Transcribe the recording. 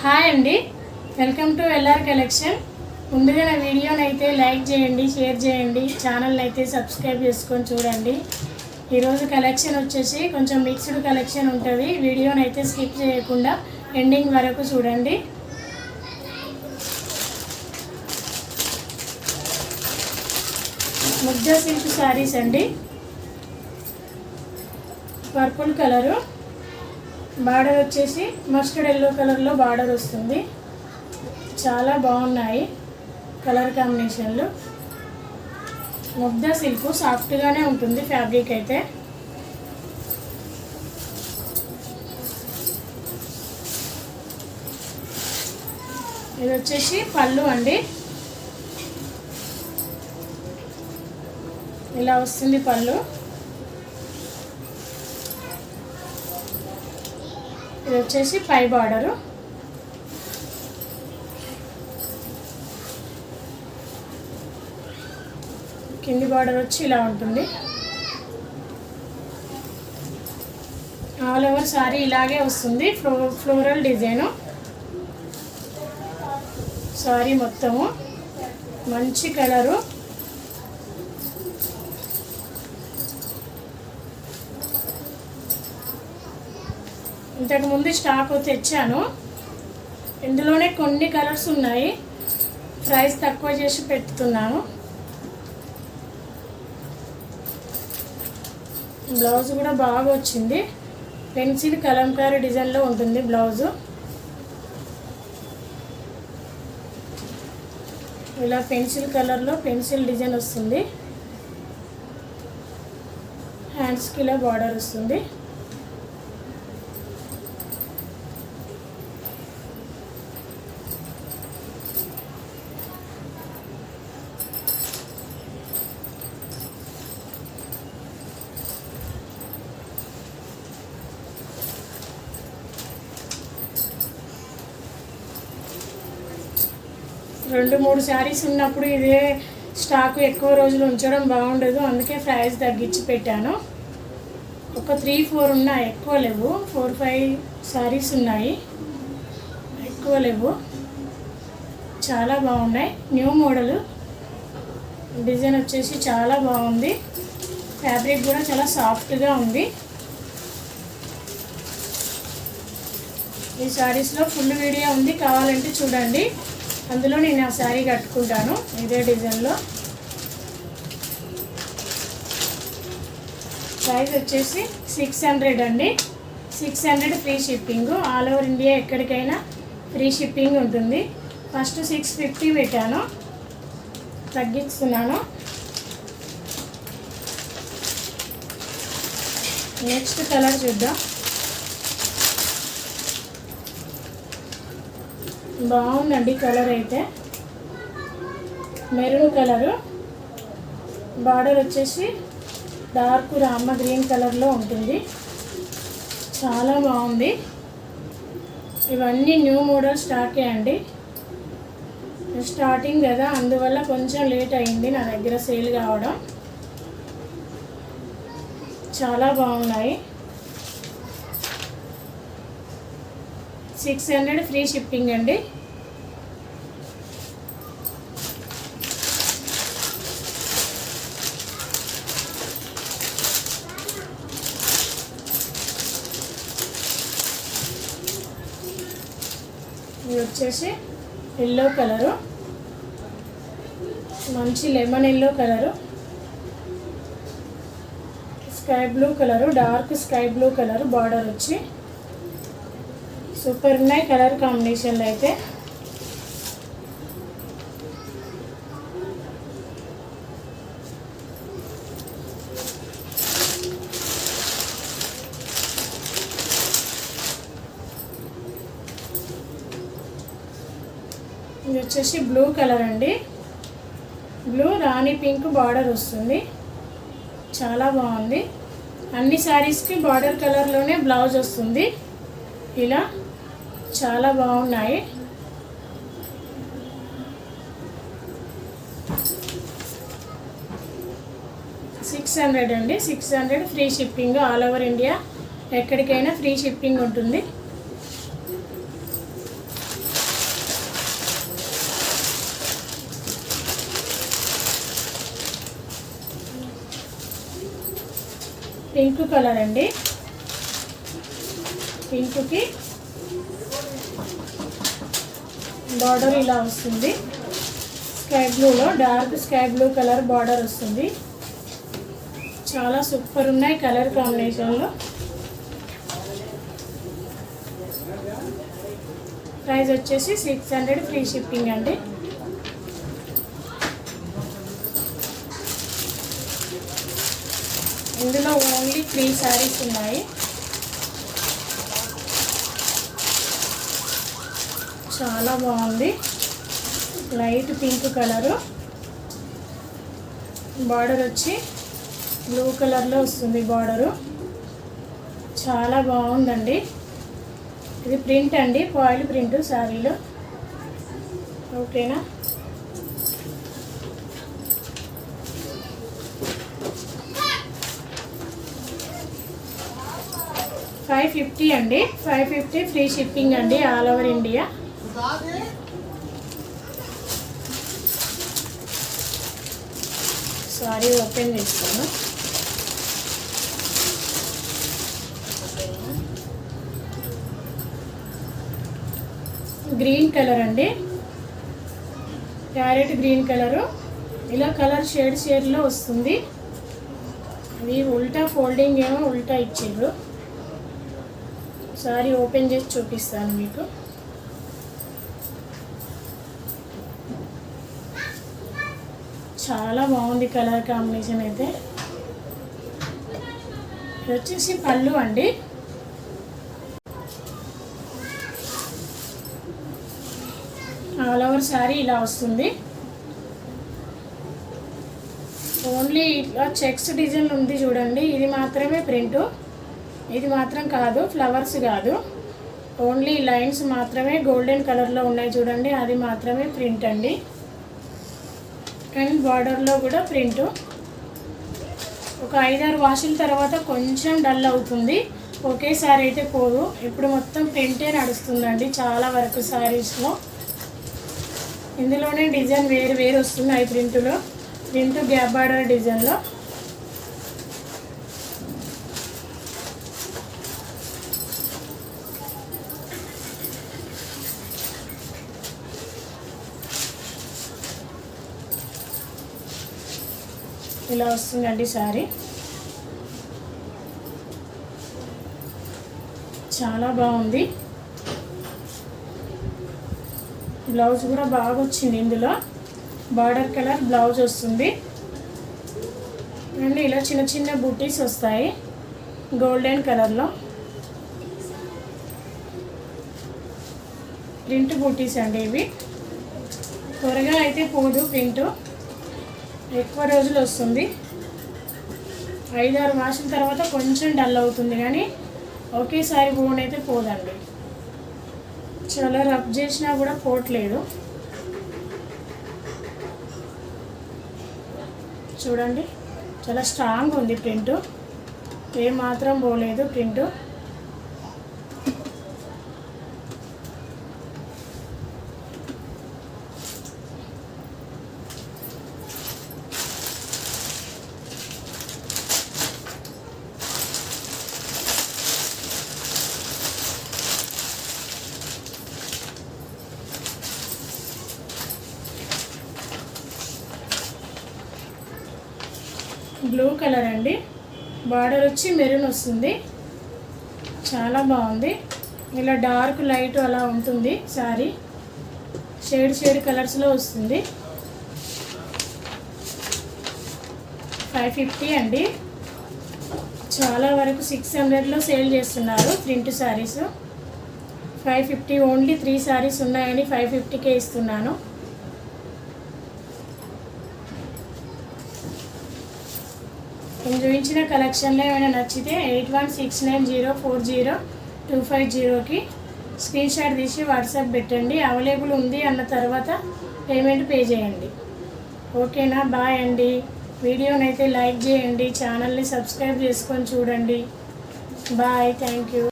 Hi అండి, welcome to LR collection. ముందుగా నా వీడియోని అయితే లైక్ చేయండి, షేర్ చేయండి, ఛానల్ అయితే సబ్స్క్రైబ్ చేసుకొని చూడండి. ఈరోజు కలెక్షన్ వచ్చేసి కొంచెం మిక్స్డ్ కలెక్షన్ ఉంటుంది. వీడియోని అయితే స్కిప్ చేయకుండా ఎండింగ్ వరకు చూడండి. ముద్ద సిల్క్ శారీస్ అండి, పర్పుల్ కలరు, బార్డర్ వచ్చేసి మస్టర్డ్ ఎల్లో కలర్లో బార్డర్ వస్తుంది. చాలా బాగున్నాయి కలర్ కాంబినేషన్లు. ముద్ద సిల్క్ సాఫ్ట్గానే ఉంటుంది ఫ్యాబ్రిక్ అయితే. ఇది వచ్చేసి పళ్ళు అండి, ఇలా వస్తుంది పళ్ళు. ఇది వచ్చేసి పై బార్డరు. కింది బార్డర్ వచ్చి ఇలా ఉంటుంది. ఆల్ ఓవర్ సారీ ఇలాగే వస్తుంది, ఫ్లోరల్ డిజైను. సారీ మొత్తము మంచి కలరు. ఇంతకుముందు స్టాక్ తెచ్చాను, ఇందులోనే కొన్ని కలర్స్ ఉన్నాయి. ప్రైస్ తక్కువ చేసి పెడుతున్నాను. బ్లౌజ్ కూడా బాగా వచ్చింది, పెన్సిల్ కలంకారీ డిజైన్లో ఉంటుంది బ్లౌజు. ఇలా పెన్సిల్ కలర్లో పెన్సిల్ డిజైన్ వస్తుంది. హ్యాండ్స్కి ఇలా బార్డర్ వస్తుంది. రెండు మూడు శారీస్ ఉన్నప్పుడు ఇదే స్టాకు ఎక్కువ రోజులు ఉంచడం బాగుండదు, అందుకే ప్రైస్ తగ్గించి పెట్టాను. ఒక 3-4 ఉన్నాయి, ఎక్కువ లేవు. 4-5 శారీస్ ఉన్నాయి, ఎక్కువ లేవు. చాలా బాగున్నాయి. న్యూ మోడలు, డిజైన్ వచ్చేసి చాలా బాగుంది. ఫ్యాబ్రిక్ కూడా చాలా సాఫ్ట్గా ఉంది. ఈ శారీస్లో ఫుల్ వీడియో ఉంది, కావాలంటే చూడండి. అందులో నేను ఆ శారీ కట్టుకుంటాను ఇదే డిజైన్లో. ప్రైస్ వచ్చేసి 600 అండి. 600 free shipping. All over India ఎక్కడికైనా ఫ్రీ షిప్పింగ్ ఉంటుంది. ఫస్ట్ 650 పెట్టాను, తగ్గిస్తున్నాను. నెక్స్ట్ కలర్ చూద్దాం. బాగుందండి కలర్ అయితే. మెరూన్ కలరు, బార్డర్ వచ్చేసి డార్క్ రామ గ్రీన్ కలర్లో ఉంటుంది. చాలా బాగుంది. ఇవన్నీ న్యూ మోడల్ స్టాకే అండి, స్టార్టింగ్ కదా, అందువల్ల కొంచెం లేట్ అయింది నా దగ్గర సేల్ కావడం. చాలా బాగున్నాయి. 600 ఫ్రీ షిప్పింగ్ అండి. ఇది వచ్చేసి ఎల్లో కలరు, మంచి lemon yellow colour, sky blue colour, dark sky blue colour border వచ్చి. సూపర్ ఉన్నాయి కలర్ కాంబినేషన్లు అయితే. ఇది వచ్చేసి బ్లూ కలర్ అండి, బ్లూ రాణి పింక్ బార్డర్ వస్తుంది. చాలా బాగుంది. అన్ని శారీస్కి బార్డర్ కలర్లోనే బ్లౌజ్ వస్తుంది. ఇలా చాలా బాగున్నాయి. $600 అండి. 600 free shipping. All over India ఎక్కడికైనా ఫ్రీ షిప్పింగ్ ఉంటుంది. పింక్ కలర్ అండి. పింక్కి బార్డర్ ఇలా వస్తుంది. స్కై బ్లూలో dark sky blue colour border వస్తుంది. చాలా సూపర్ ఉన్నాయి కలర్ కాంబినేషన్లో. ప్రైస్ వచ్చేసి 600 ఫ్రీ షిప్పింగ్ అండి. ఇందులో ఓన్లీ 3 శారీస్ ఉన్నాయి. చాలా బాగుంది. లైట్ పింక్ కలరు, బార్డర్ వచ్చి బ్లూ కలర్లో వస్తుంది బార్డరు. చాలా బాగుందండి. ఇది ప్రింట్ అండి, ఫాయిల్ ప్రింట్ శారీలో. ఓకేనా? $550 అండి. $550 ఫ్రీ షిప్పింగ్ అండి, all over India. Sorry open చేస్తాను. గ్రీన్ కలర్ అండి, ప్యారెట్ గ్రీన్ కలరు. ఇలా కలర్ షేడ్లో వస్తుంది. ఇది ఉల్టా ఫోల్డింగ్ ఏమో ఉల్టా ఇచ్చిండ్రు. సారీ ఓపెన్ చేసి చూపిస్తాను మీకు. చాలా బాగుంది కలర్ కాంబినేషన్ అయితే. ఇది వచ్చేసి పళ్ళు అండి. ఆల్ ఓవర్ శారీ ఇలా వస్తుంది. ఓన్లీ ఇట్లా చెక్స్ డిజైన్ ఉంది చూడండి, ఇది మాత్రమే ప్రింటు. ఇది మాత్రం కాదు, ఫ్లవర్స్ కాదు, ఓన్లీ లైన్స్ మాత్రమే గోల్డెన్ కలర్లో ఉన్నాయి చూడండి, అది మాత్రమే ప్రింట్ అండి. అండ్ బార్డర్లో కూడా ప్రింటు. ఒక 5-6 వాషుల తర్వాత కొంచెం డల్ అవుతుంది, ఒకేసారి అయితే పోదు. ఇప్పుడు మొత్తం ప్రింటే నడుస్తుందండి చాలా వరకు శారీస్లో. ఇందులోనే డిజైన్ వేరు వస్తున్నాయి ప్రింటులో. ప్రింట్ గ్యాప్ బార్డర్ డిజైన్లో. ఇలా వస్తుందండి శారీ. చాలా బాగుంది. బ్లౌజ్ కూడా బాగా వచ్చింది. ఇందులో బార్డర్ కలర్ బ్లౌజ్ వస్తుంది. అండ్ ఇలా చిన్న చిన్న బూటీస్ వస్తాయి గోల్డెన్ కలర్లో. ప్రింట్ బూటీస్ అండి ఇవి. త్వరగా అయితే పోదు ప్రింటు, ఎక్కువ రోజులు వస్తుంది. 5-6 వాషుల తర్వాత కొంచెం డల్ అవుతుంది, కానీ ఒకేసారి పోనైతే పోదండి. చాలా రబ్ చేసినా కూడా పోవట్లేదు. చూడండి చాలా స్ట్రాంగ్ ఉంది ప్రింటు, ఏమాత్రం పోలేదు ప్రింటు. బ్లూ కలర్ అండి, బార్డర్ వచ్చి మెరూన్ వస్తుంది. చాలా బాగుంది. ఇలా డార్క్ లైట్ అలా ఉంటుంది శారీ. షేడ్ కలర్స్లో వస్తుంది. 550 అండి. చాలా వరకు 600లో సేల్ చేస్తున్నారు ప్రింట్ శారీస్. 550 ఓన్లీ 3 శారీస్ ఉన్నాయని 550కే ఇస్తున్నాను. నేను చూపించిన కలెక్షన్లో ఏమైనా నచ్చితే 8169040250కి స్క్రీన్ షాట్ తీసి వాట్సాప్ పెట్టండి. అవైలబుల్ ఉంది అన్న తర్వాత పేమెంట్ పే చేయండి. ఓకేనా? బాయ్ అండి. వీడియోనైతే లైక్ చేయండి, ఛానల్ని సబ్స్క్రైబ్ చేసుకొని చూడండి. Bye, thank you.